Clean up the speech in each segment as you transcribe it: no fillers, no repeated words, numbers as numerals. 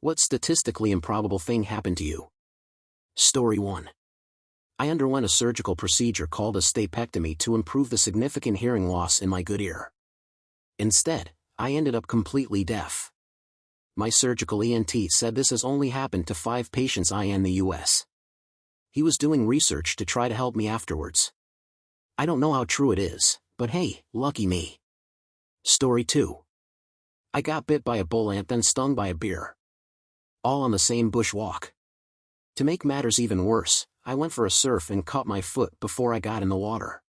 What statistically improbable thing happened to you? Story 1. I underwent a surgical procedure called a stapectomy to improve the significant hearing loss in my good ear. Instead, I ended up completely deaf. My surgical ENT said this has only happened to 5 patients in the US. He was doing research to try to help me afterwards. I don't know how true it is, but hey, lucky me. Story 2. I got bit by a bull ant then stung by a bear. All on the same bushwalk. To make matters even worse, I went for a surf and caught my foot before I got in the water.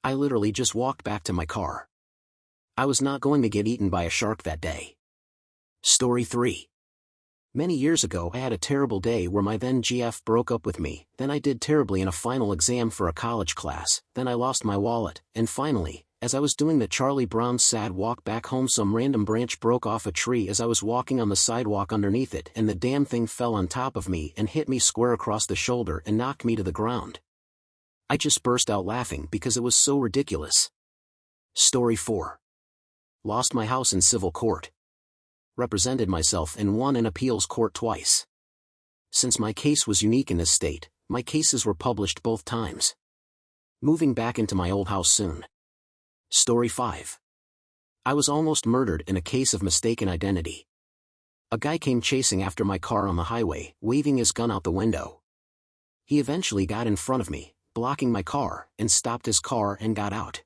I literally just walked back to my car. I was not going to get eaten by a shark that day. Story 3. Many years ago I had a terrible day where my then GF broke up with me, then I did terribly in a final exam for a college class, then I lost my wallet, and finally, as I was doing the Charlie Brown sad walk back home, some random branch broke off a tree as I was walking on the sidewalk underneath it, and the damn thing fell on top of me and hit me square across the shoulder and knocked me to the ground. I just burst out laughing because it was so ridiculous. Story 4. Lost my house in civil court. Represented myself and won in appeals court twice. Since my case was unique in this state, my cases were published both times. Moving back into my old house soon. Story 5. I was almost murdered in a case of mistaken identity. A guy came chasing after my car on the highway, waving his gun out the window. He eventually got in front of me, blocking my car, and stopped his car and got out.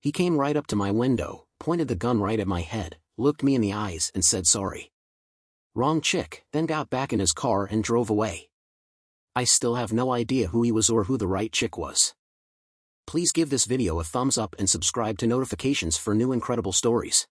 He came right up to my window, pointed the gun right at my head, looked me in the eyes and said sorry. Wrong chick, then got back in his car and drove away. I still have no idea who he was or who the right chick was. Please give this video a thumbs up and subscribe to notifications for new incredible stories.